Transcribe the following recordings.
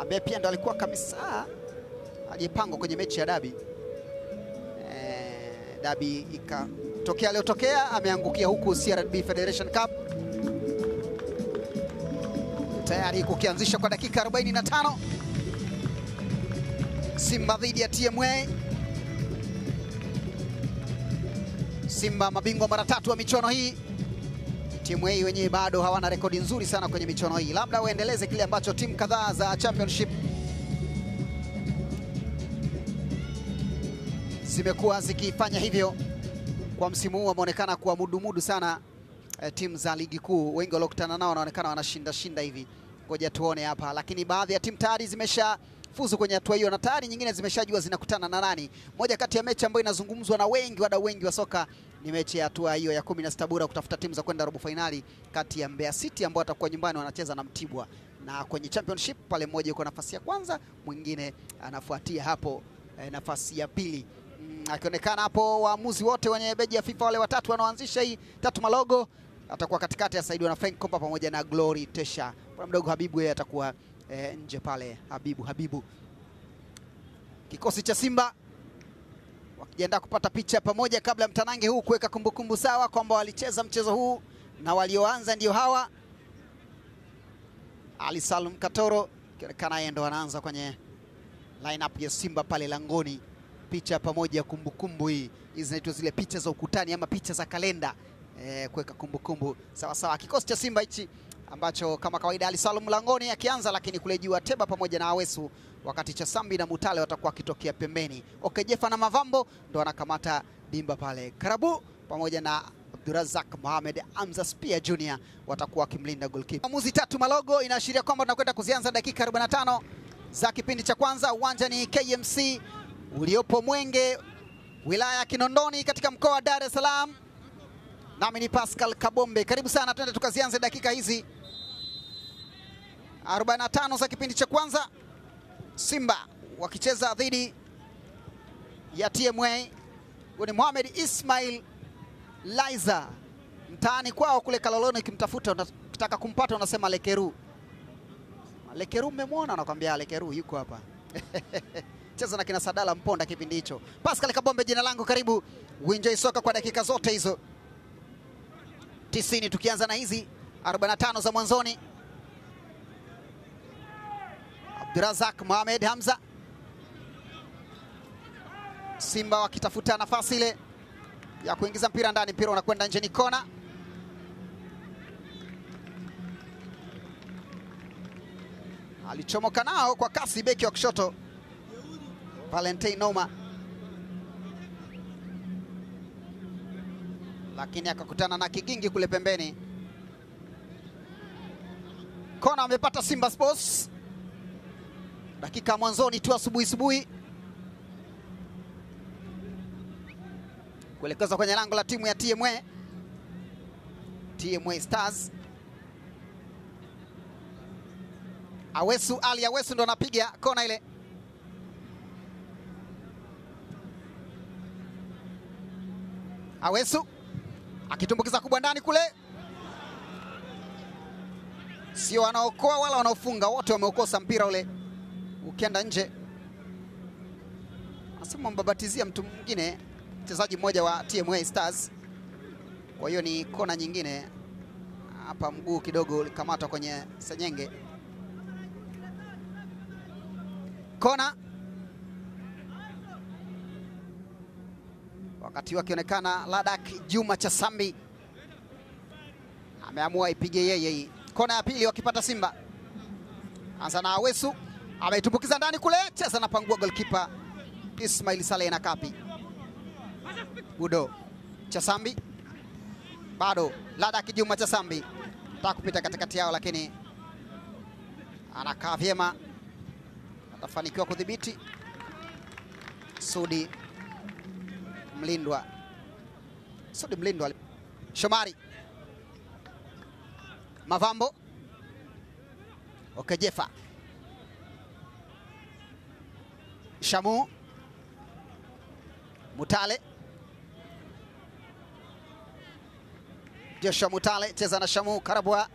ambaye pia ndo alikuwa kamisa aliyepangwa kwenye mechi ya dabi. Dabi ikatokea aliyotokea, ameangukia huku CRDB Federation Cup. Tayari kukianzisha kwa dakika 45. Simba dhidi ya TMA. Simba mabingwa mara 3 wa michuano hii. TMA wenyewe bado hawana rekodi nzuri sana kwenye michuano hii. Labda waendeleze kile ambacho timu kadhaa za championship zimekuwa zikifanya hivyo. Kwa msimu huu wameonekana kuwa mudu sana timu za ligi kuu. Wengi waliokutana nao wanaonekana wanashinda hivi. Ngoja tuone hapa, lakini baadhi ya timu tayari zimeshafuzu kwenye hatua hiyo na tayari nyingine zimeshajua zinakutana na nani. Moja kati ya mechi ambayo inazungumzwa na wengi, wadau wengi wa soka, ni mechi ya hatua hiyo ya 16 bora kutafuta timu za kwenda robo finali kati ya Mbeya City ambao watakuwa nyumbani wanacheza na Mtibwa. Na kwenye championship pale mmoja yuko nafasi ya kwanza, mwingine anafuatia hapo nafasi ya pili. Akionekana hapo waamuzi wote wenye beji ya FIFA wale watatu wanaoanzisha hii Tatu Malogo atakuwa katikati ya Saidu na Frank Kompa pamoja na Glory Tesha. Kwa mdogo Habibu yeye atakuwa nje pale. Habibu. Kikosi cha Simba wakijiandaa kupata picha pamoja kabla mtanange huu, kuweka kumbukumbu sawa kwamba walicheza mchezo huu na walioanza ndio hawa. Ali Salum Katoro kionekana yeye ndo anaanza kwenye lineup ya Simba pale langoni. Picha pamoja, kumbukumbu hii. Hizi zinaitwa zile picha za ukutani ama picha za kalenda. Kuweka kumbukumbu sawa. Kikosi cha Simba hichi ambacho kama kawaida Ali Salum langoni akianza, lakini kule juu Ateba pamoja na Awesu, wakati cha Sambi na Mutale watakuwa kitokea pembeni. Jefa na Mavambo ndo anakamata dimba pale. Karabu pamoja na Abdurazak Mohamed Hamza Spear Junior watakuwa kimlinda goalkeeper. Maamuzi Tatu Malogo inaashiria kwamba tunakwenda kuzianza dakika 45 za kipindi cha kwanza. Uwanja ni KMC uliopo Mwenge, wilaya ya Kinondoni, katika mkoa wa Dar es Salaam. Nami ni Pascal Kabombe. Karibu sana, twende tukazianze dakika hizi 45 za kipindi cha kwanza. Simba wakicheza dhidi ya TMA. Ni Mohamed Ismail Laiza, mtaani kwao kule Kaloloni. Ukimtafuta unataka kumpata unasema Lekeru. Lekeru mmemwona? Anakuambia Lekeru yuko hapa. Cheza na kina Sadala Mponda kipindi hicho. Pascal Kabombe jina langu, karibu uenjoy soka kwa dakika zote hizo 90, tukianza na hizi 45 za mwanzoni. Abdurazak Mohamed Hamza. Simba wakitafuta nafasi ile ya kuingiza mpira ndani, mpira unakwenda nje, ni kona. Alichomoka nao kwa kasi beki wa kushoto Valentine Noma, lakini akakutana na kigingi kule pembeni. Kona amepata Simba Sports. Dakika mwanzoni tu asubuhi kuelekeza kwenye lango la timu ya TMA Stars. Ali Awesu ndo anapiga kona ile. Awesu akitumbukiza kubwa ndani kule. Sio wanaokoa wala wanaofunga, wote wameokosa mpira ule ukienda nje. Nasema mbabatizia mtu mwingine, mchezaji mmoja wa TMA Stars. Kwa hiyo ni kona nyingine hapa, mguu kidogo ulikamatwa kwenye senyenge. Kona wakati wakionekana Ladak Juma Chasambi ameamua ipige yeye hii. Kona ya pili wakipata Simba. Anza na Awesu, ameitumbukiza ndani kule, cheza na pangua goalkeeper Ismail Saleh na Kapi. Budo Chasambi, bado Ladak Juma Chasambi nataka kupita katikati yao, lakini anakaa vyema, atafanikiwa kudhibiti. Sudi Mlindwa, Shomari Mavambo, Jefa, Shamu Mutale, Joshua Mutale cheza na Shamu Karabwa.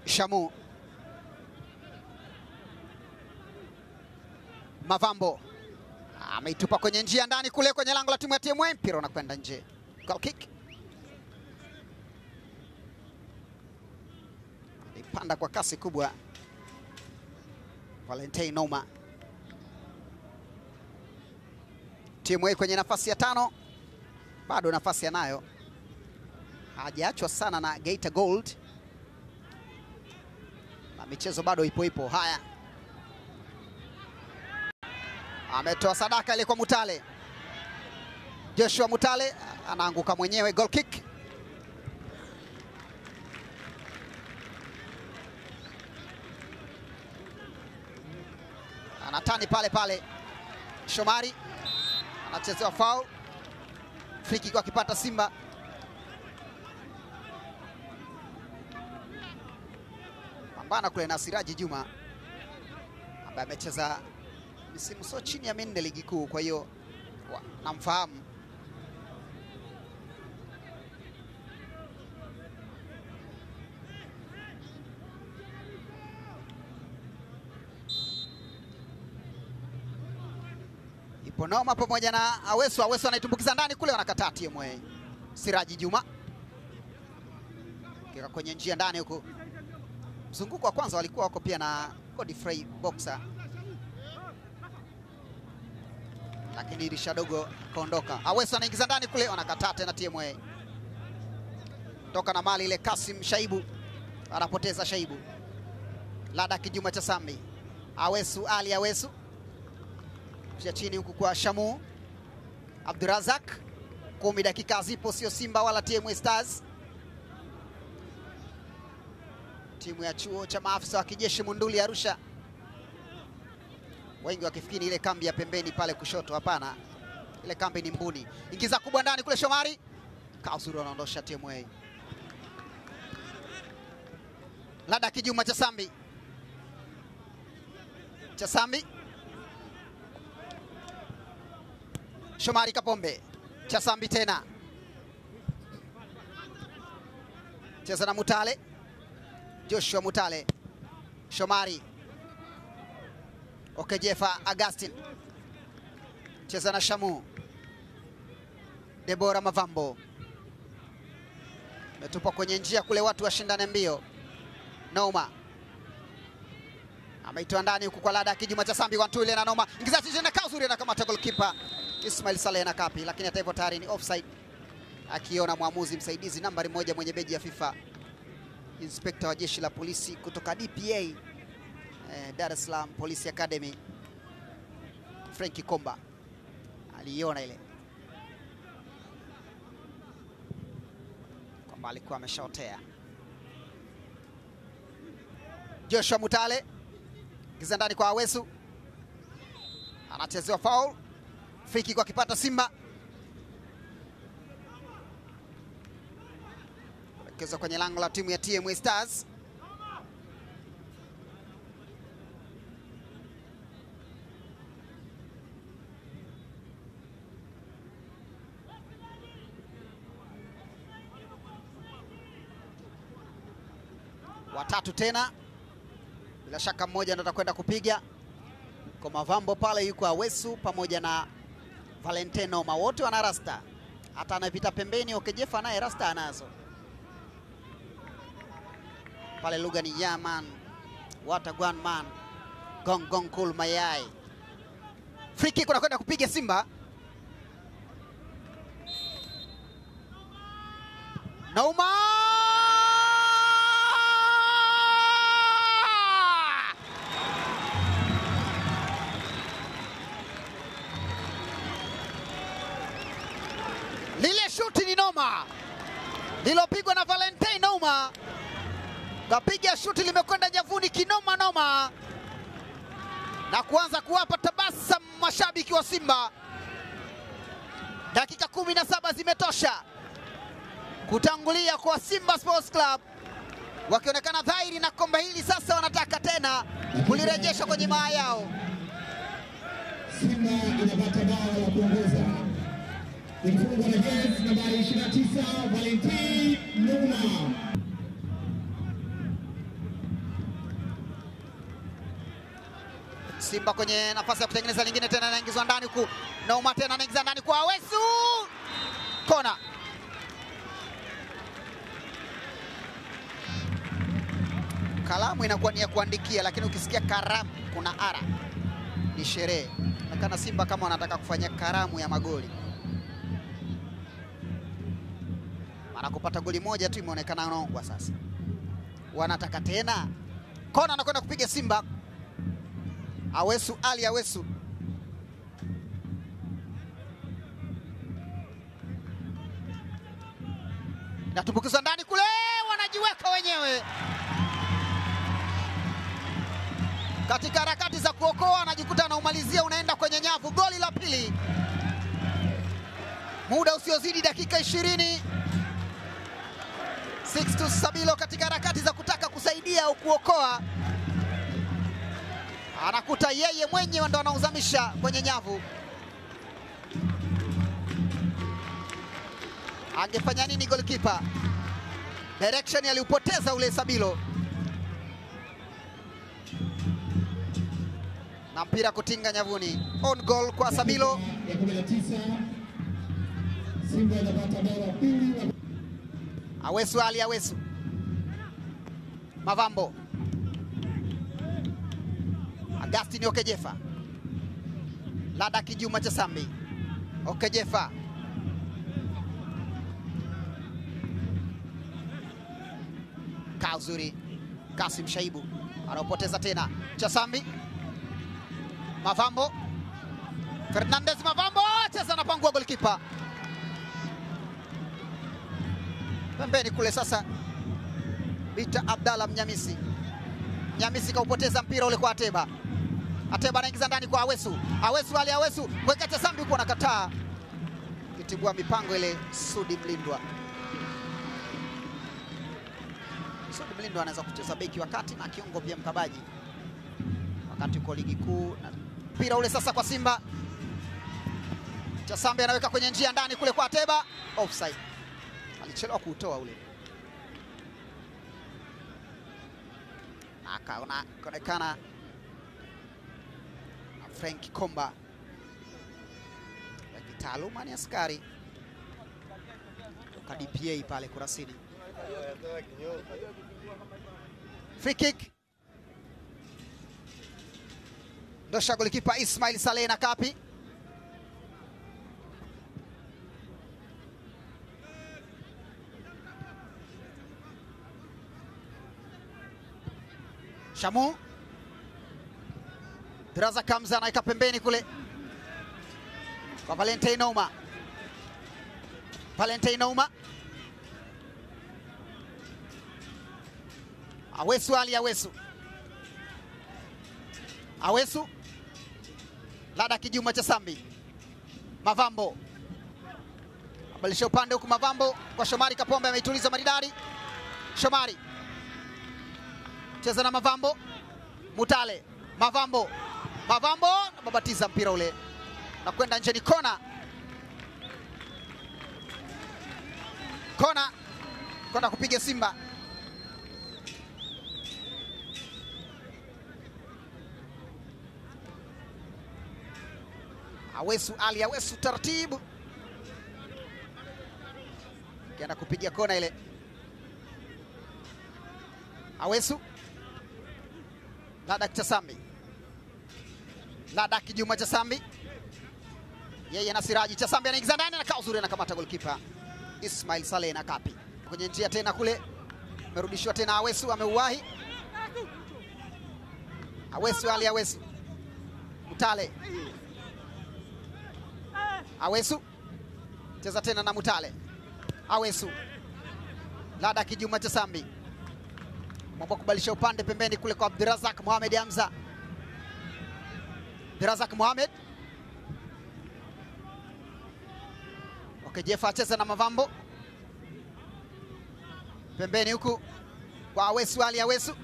Shamu Mavambo ameitupa kwenye njia ndani kule kwenye lango la timu ya TMA, mpira unakwenda nje. Goal kick. Alipanda kwa kasi kubwa Valentine Noma. TMA kwenye nafasi ya 5, bado nafasi anayo, hajaachwa sana na Geita Gold, na michezo bado ipo. Haya, ametoa sadaka ile kwa Mutale. Joshua Mutale anaanguka mwenyewe. Goal kick. Anatani pale. Shomari anachezewa foul. Free kick akipata Simba. Pambana kule na Siraji Juma ambaye amecheza misimu sio chini ya 4 ligi kuu, kwa hiyo namfahamu. Ipo Noma pamoja na Awesu. Awesu anaitumbukiza ndani kule, wanakataa TMA. Siraji Juma kika kwenye njia ndani huko. Mzunguko wa kwanza walikuwa wako pia na Godfrey Boxer, lakini dirisha dogo kaondoka. Awesu anaingiza ndani kule, wanakataa tena TMA. Toka na mali ile Kasim Shaibu anapoteza. Shaibu Lada Kijuma cha Sambi. Awesu Ali Awesu kisha chini huku kwa Shamu Abdurazak. 10 dakika zipo, sio Simba wala TMA Stars. Timu ya chuo cha maafisa wa kijeshi Munduli Arusha, wengi wakifikiri ile kambi ya pembeni pale kushoto. Hapana, ile kambi ni Mbuni. Ingiza kubwa ndani kule, Shomari Kausuru anaondosha TMA. Lada Kijuma cha Sambi. Shomari Kapombe. Chasambi tena. Cheza na Mutale. Joshua Mutale. Shomari. Okejefa Augustine. Cheza na Shamu. Debora Mavambo. Metupa kwenye njia kule, watu washindane mbio. Noma ameitoa ndani huku kwa Lada Kijuma cha Sambi. 1-2 ile na Noma. Ingiza chini na Kauzuri na kamata goalkeeper Ismail Saleh na Kapi, lakini hata hivyo tayari ni offside, akiona mwamuzi msaidizi nambari 1 mwenye beji ya FIFA, inspekta wa jeshi la polisi kutoka DPA Dar es Salaam Police Academy, Frankie Komba aliona ile kwamba alikuwa ameshaotea. Joshua Mutale giza ndani kwa Awesu, anachezewa foul. Free kick akipata Simba. Keza kwenye lango la timu ya TMA Stars. Watatu tena. Bila shaka mmoja ndo atakwenda kupiga. Kwa Mavambo pale yuko Awesu pamoja na Valentine Noma, wote wana rasta. Hata anapita pembeni Okejefa naye rasta anazo. Pale lugha ni yaman, what a one man, gong gong cool mayai. Free kick unakwenda kupiga Simba. Noma! Lile shuti ni Noma, lilopigwa na Valentine Noma. Kapiga shuti limekwenda nyavuni kinoma Noma, na kuanza kuwapa tabasamu mashabiki wa Simba. Dakika 17 zimetosha kutangulia kwa Simba Sports Club, wakionekana dhahiri na kombe hili sasa wanataka tena kulirejesha kwenye maa yao. Simba inapata bao la kuongoza. Ifungwa na jezi nambari 29 Valentine Noma. Simba kwenye nafasi ya kutengeneza lingine tena, anaingizwa ndani huku. Nouma tena anaingiza ndani kwa Awesu. Kona. Kalamu inakuwa ni ya kuandikia, lakini ukisikia karamu kuna ara, ni sherehe. Nakana Simba kama wanataka kufanya karamu ya magoli. Mara kupata goli moja tu imeonekana nongwa sasa. Wanataka tena. Kona anakwenda kupiga Simba. Awesu, Ali Awesu. Natumbukizwa ndani kule, wanajiweka wenyewe. Katika harakati za kuokoa anajikuta na umalizia unaenda kwenye nyavu. Goli la pili. Muda usiozidi dakika 20. Sixtus Sabilo katika harakati za kutaka kusaidia au kuokoa, anakuta yeye mwenyewe ndo anauzamisha kwenye nyavu. Angefanya nini goalkeeper? Direction aliupoteza ule Sabilo. Na mpira kutinga nyavuni. On goal kwa Sabilo. Simba inapata bao la pili. Awesu, Ali Awesu. Mavambo. Agustini Okejefa. Lada Kijuma Chasambi. Okejefa. Kauzuri. Kasim Shaibu. Anaopoteza tena. Chasambi. Mavambo. Fernandez Mavambo. Cheza na pangua golikipa. Pembeni kule sasa. Bita Abdalla Mnyamisi. Mnyamisi kaupoteza mpira ule kwa Ateba. Ateba anaingiza ndani kwa Awesu. Awesu, Ali Awesu. Weka Chasambi huko anakataa. Kitibua mipango ile Sudi Mlindwa. Sudi Mlindwa anaweza kucheza beki wakati na kiungo pia mkabaji. Wakati uko ligi kuu. Mpira ule sasa kwa Simba. Chasambi anaweka kwenye njia ndani kule kwa Ateba. Offside. Alichelewa kuutoa ule. Akaona konekana na Frank Komba ya kitaaluma, ni askari toka DPA pale Kurasini. Free kick. Ndosha golikipa Ismail Saleh na Kapi. Shamu. Draza Kamza anaika pembeni kule kwa Valentine Nouma. Valentine Nouma. Awesu, Ali Awesu. Awesu. Lada Kijuma Chasambi. Mavambo. Abalisha upande huku Mavambo kwa Shomari Kapombe, ameituliza maridadi. Shomari. Cheza na Mavambo. Mutale. Mavambo. Mavambo nababatiza mpira ule na kwenda nje, ni kona. Kona kwenda kupiga Simba. Awesu, Ali Awesu taratibu kienda kupiga kona ile. Awesu. Lada Chasambi. Lada Kijuma Chasambi. Yeye na Siraji. Chasambi anaingiza ndani na Kauzuri anakamata golikipa Ismail Saleh na Kapi. Kwenye njia tena kule. Amerudishwa tena Awesu, ameuwahi. Awesu, Ali Awesu. Mutale. Awesu. Cheza tena na Mutale. Awesu. Lada Kijuma Chasambi. Mambo kubalisha upande pembeni kule kwa Abdirazak Mohamed Hamza. Abdirazak Mohamed. Okejefa cheza na Mavambo. Pembeni huku kwa Awesu, Ali Awesu.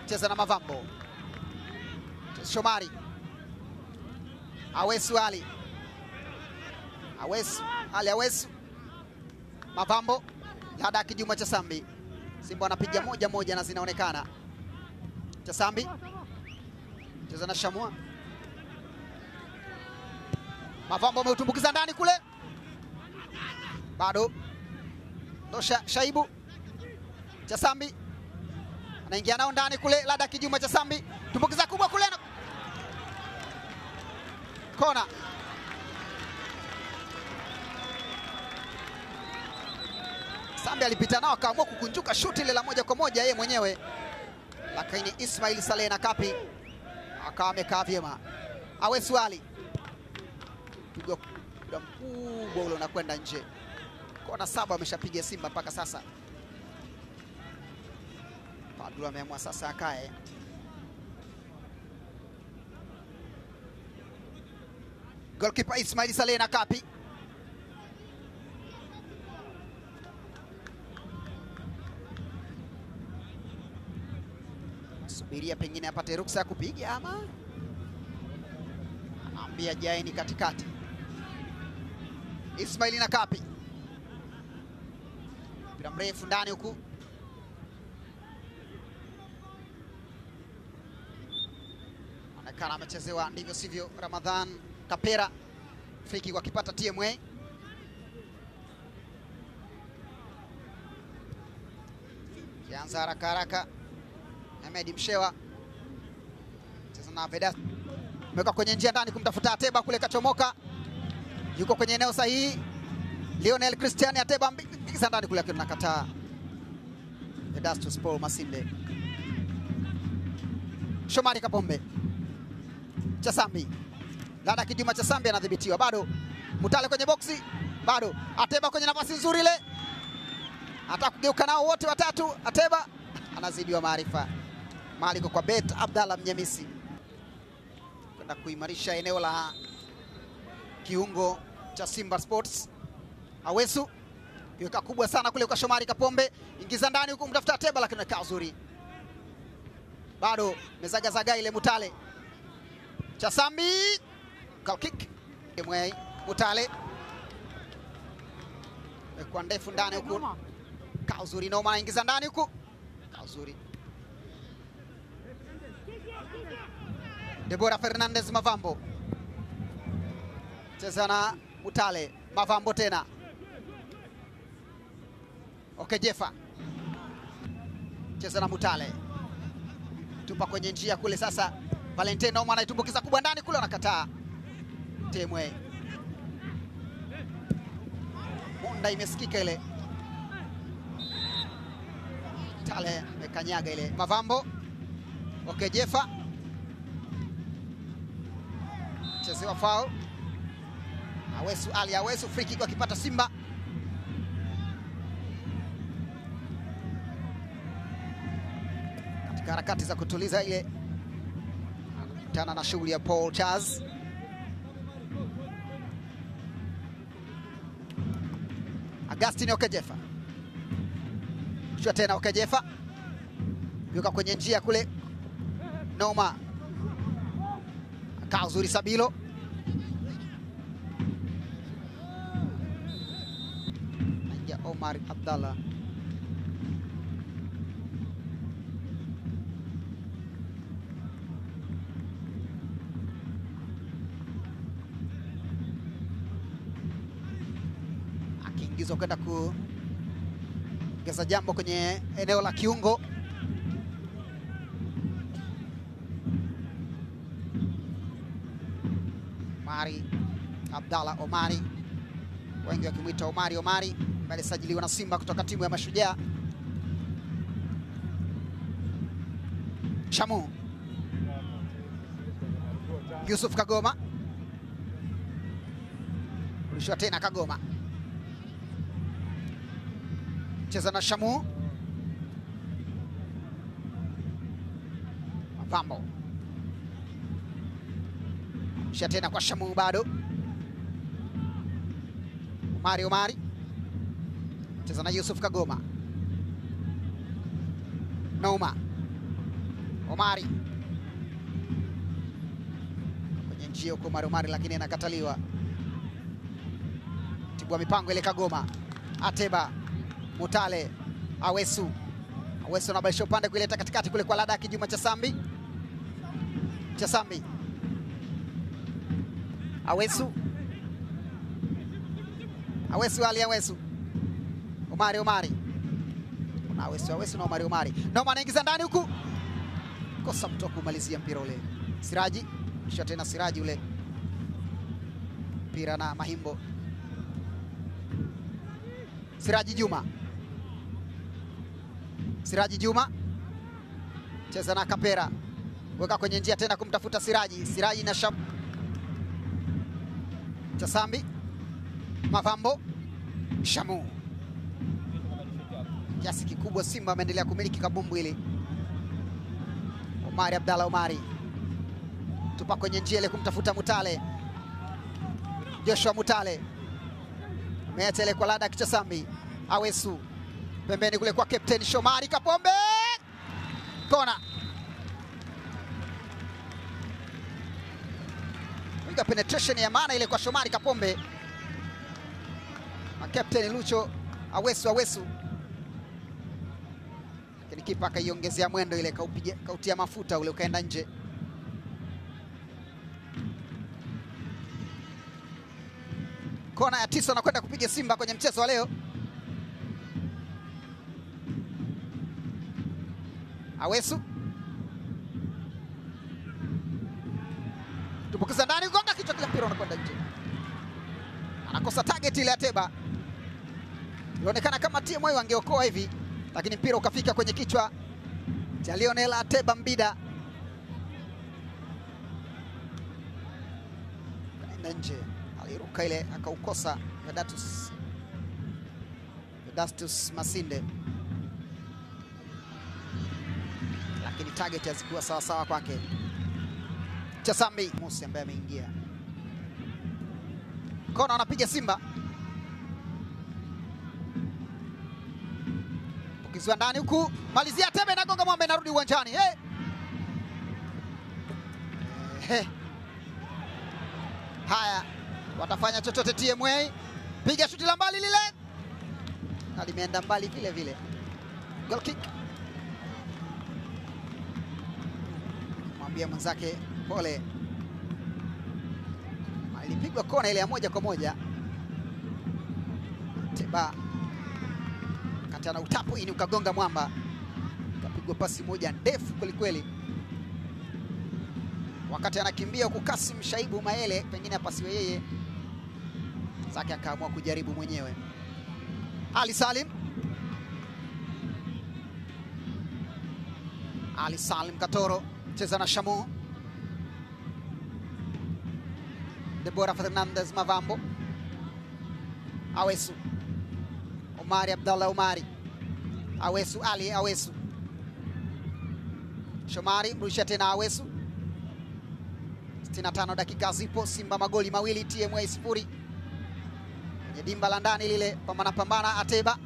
Cheza na Mavambo. Shomari. Awesu, Ali. Awesu, Ali Awesu. Mavambo. Lada Kijuma Chasambi. Simba anapiga moja moja na zinaonekana. Chasambi. Cheza na Shamua. Mavambo ameutumbukiza ndani kule. Bado. Ndosha Shaibu. Chasambi. Anaingia nao ndani kule. Lada Kijuma Chasambi. Tumbukiza kubwa kule. Kona. Sambi alipita nao akaamua kukunjuka shuti ile la moja kwa moja yeye mwenyewe. Lakini Ismail Saleh na Kapi akawa amekaa vyema. Awesu Ali. Pigo mkubwa ule unakwenda nje. Kona 7 ameshapiga Simba mpaka sasa. Fadlu ameamua sasa akae. Goalkeeper Ismail Saleh na Kapi. Subiria pengine apate ruksa ya kupiga ama anaambia jaini katikati. Ismail na Kapi. Mpira mrefu ndani huku. Anaonekana amechezewa ndivyo sivyo Ramadhan Kapera. Friki wakipata TMA. Kianza haraka haraka. Ahmed Mshewa. Cheza na Vedas. Meweka kwenye njia ndani kumtafuta Ateba kule kachomoka. Yuko kwenye eneo sahihi. Lionel Christian Ateba mbikiza ndani kule akiwa nakataa. Vedastus Paul Masinde. Shomari Kapombe. Chasambi. Lada Kijuma Chasambi anadhibitiwa bado. Mutale kwenye boksi. Bado. Ateba kwenye nafasi nzuri ile. Hata kugeuka nao wote watatu. Ateba anazidiwa maarifa. Maliko kwa Bet Abdalla Mnyamisi. Kwenda kuimarisha eneo la kiungo cha Simba Sports. Awesu. Kiweka kubwa sana kule kwa Shomari Kapombe. Ingiza ndani huku mtafuta Ateba lakini anakaa uzuri. Bado mezaga ile Mutale. Chasambi. Goal kick. Mwei Mutale. Kwa ndefu ndani huku. Kaa uzuri Noma anaingiza ndani huku. Kaa uzuri. Deborah Fernandez Mavambo. Cheza na Mutale. Mavambo tena. Okejefa. Cheza na Mutale. Tupa kwenye njia kule sasa. Valentine Noma anaitumbukiza kubwa ndani kule anakataa. Temwe. Monda imesikika ile. Mutale amekanyaga ile. Mavambo. Okejefa. Chezewa foul. Awesu Ali Awesu free kick akipata Simba. Katika harakati za kutuliza ile anakutana na shughuli ya Paul Charles. Agustin Okejefa. Shua tena Okejefa. Yuka kwenye njia kule. Noma. Kaa uzuri Sabilo. Naingia Omar Abdalla. Akiingizwa kwenda kuongeza jambo kwenye eneo la kiungo. Omari Abdalla Omari, wengi wakimwita Omari ambaye alisajiliwa na Simba kutoka timu ya Mashujaa. Shamu. Yusuf Kagoma. Kurushiwa tena Kagoma. Cheza na Shamu. Mavambo. Kisha tena kwa Shamu bado. Omari. Cheza na Yusuf Kagoma. Noma. Omari. Kwenye njia huko Omari lakini anakataliwa. Tibua mipango ile Kagoma. Ateba. Mutale. Awesu anabadilisha upande kuileta katikati kule kwa Lada Kijuma Chasambi. Chasambi. Awesu. Ali Awesu. Omari. Kuna Awesu na Omari. Noma anaingiza ndani huku. Kosa mtu kumalizia mpira ule. Siraji. Kisha tena Siraji ule. Mpira na Mahimbo. Siraji Juma. Cheza na Kapera. Weka kwenye njia tena kumtafuta Siraji na Chasambi. Mavambo. Shamu. Kiasi kikubwa Simba ameendelea kumiliki kabumbu hili. Omari. Tupa kwenye njia ile kumtafuta Mutale. Joshua Mutale. Ameacha ile kwa Lada Chasambi. Awesu. Pembeni kule kwa Captain Shomari Kapombe. Kona. Piga penetration ya maana ile kwa Shomari Kapombe. Na Captain Lucho Awesu. Lakini kipa akaiongezea mwendo ile kautia mafuta ule ukaenda nje. Kona ya 9 anakwenda kupiga Simba kwenye mchezo wa leo. Awesu. Tupukiza ndani gonga kichwa kile mpira unakwenda nje. Anakosa target ile Ateba. Inaonekana kama timu hiyo angeokoa hivi, lakini mpira ukafika kwenye kichwa cha Lionel Ateba Mbida. Kaenda nje. Aliruka ile akaukosa Vedastus Masinde. Lakini target hazikuwa sawa kwake. Chasambi Musi ambaye ameingia. Kona anapiga Simba. Pukizwa ndani huku. Malizia Ateba na gonga mwamba inarudi uwanjani. Haya. Watafanya chochote TMA. Piga shuti la mbali lile. Na limeenda mbali vile. Goal kick. Mwambia mwenzake pole. Ilipigwa kona ile ya moja kwa moja. Ateba kati ana utapu ini ukagonga mwamba. Kapigwa pasi moja ndefu kweli. Wakati anakimbia huku Kasim Shaibu Maele, pengine apasiwe yeye. Zake akaamua kujaribu mwenyewe. Ali Salim Katoro cheza na Shamu. Deborah Fernandez Mavambo. Awesu. Omari. Awesu. Shomari mrusha tena Awesu. 65 dakika zipo, Simba magoli mawili, TMA 0. Kwenye dimba la ndani lile pambana Ateba.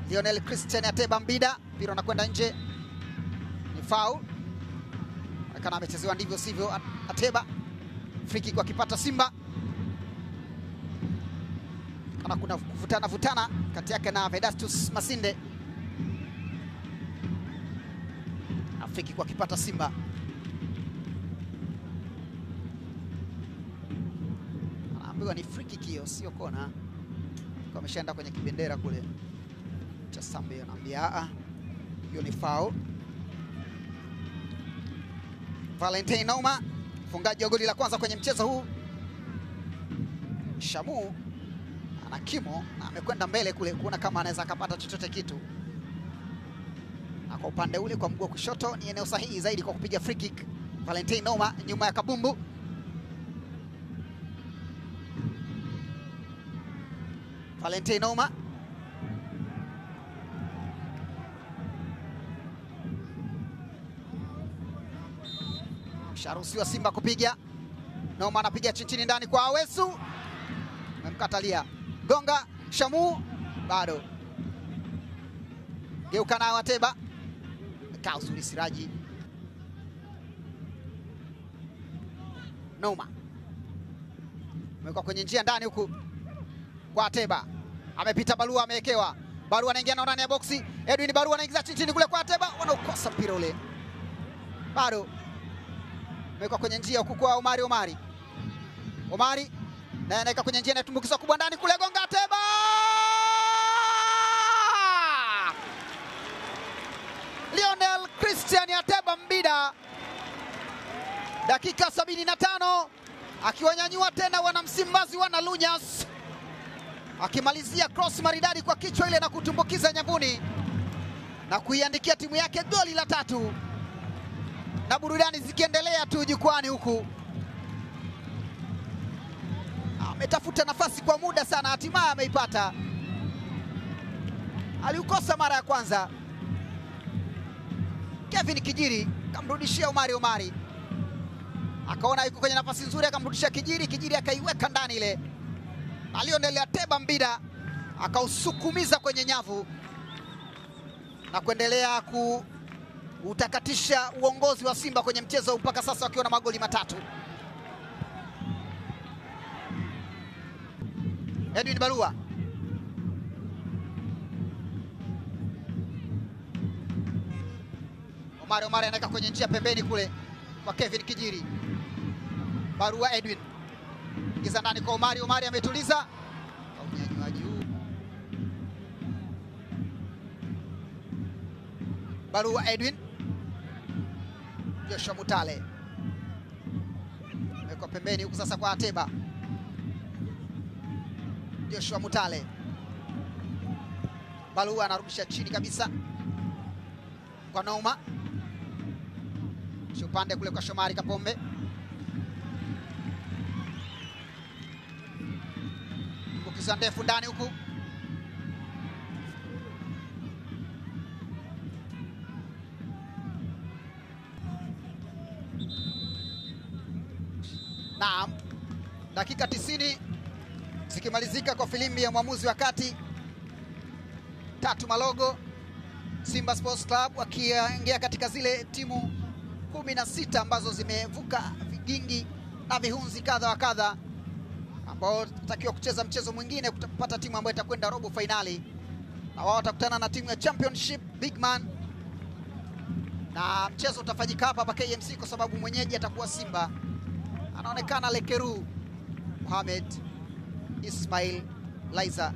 Lionel Christian Ateba Mbida, mpira unakwenda nje. Ni foul. Kana amechezewa ndivyo sivyo Ateba. Free kick akipata Simba. Kana kuna kuvutana kati yake na Vedastus Masinde. Free kick akipata Simba. Anaambiwa ni free kick hiyo, sio kona. Kwa ameshaenda kwenye kibendera kule. Chasambi anaambia hiyo ni foul. Valentine Noma, mfungaji wa goli la kwanza kwenye mchezo huu. Shamu ana kimo na amekwenda mbele kule kuona kama anaweza akapata chochote kitu. Na kwa upande ule kwa mguu wa kushoto ni eneo sahihi zaidi kwa kupiga free kick. Valentine Noma nyuma ya kabumbu. Valentine Noma. Sharuhusiwa Simba kupiga. Noma anapiga chini ndani kwa Awesu. Amemkatalia. Gonga Shamu bado. Geuka na Ateba. Kaa uzuri Siraji. Noma. Amekuwa kwenye njia ndani huku kwa Ateba. Amepita Barua amewekewa. Barua anaingia na ndani ya boksi. Edwin Barua anaingiza chini kule kwa Ateba. Wanaukosa mpira ule. bado amewekwa kwenye njia huku kwa Omari. Omari naye anaweka kwenye njia, inatumbukiza kubwa ndani kule, gonga Ateba. Lionel Christian Ateba Mbida, dakika 75, akiwanyanyua tena wana Msimbazi, wana Lunyas, akimalizia cross maridadi kwa kichwa ile na kutumbukiza nyavuni na kuiandikia timu yake goli la 3, na burudani zikiendelea tu jukwani huku. Ametafuta nafasi kwa muda sana, hatimaye ameipata. Aliukosa mara ya kwanza. Kevin Kijiri kamrudishia Omari, akaona yuko kwenye nafasi nzuri, akamrudishia Kijiri akaiweka ndani ile, na Lionel Ateba Mbida akausukumiza kwenye nyavu na kuendelea kuutakatisha uongozi wa Simba kwenye mchezo mpaka sasa wakiwa na magoli 3. Edwin Barua, Omari anaweka kwenye njia pembeni kule kwa Kevin Kijiri. Barua Edwin ingiza ndani kwa Omari ametuliza, unyanyua juu. Barua Edwin, Joshua Mutale amewekwa pembeni huku sasa kwa Ateba. Joshua Mutale, Barua anarudisha chini kabisa kwa Nauma, upande kule kwa Shomari Kapombe. Mbukiza ndefu ndani huku, naam, dakika 90 zikimalizika kwa filimbi ya mwamuzi wa kati. Tatu Malogo, Simba Sports Club wakiingia katika zile timu 16 ambazo zimevuka vigingi na vihunzi kadha wa kadha, ambao takiwa kucheza mchezo mwingine kupata timu ambayo itakwenda robo finali, na wao watakutana na timu ya Championship Bigman, na mchezo utafanyika hapa KMC kwa sababu mwenyeji atakuwa Simba. Anaonekana Lekeru Mohamed Ismail Laiza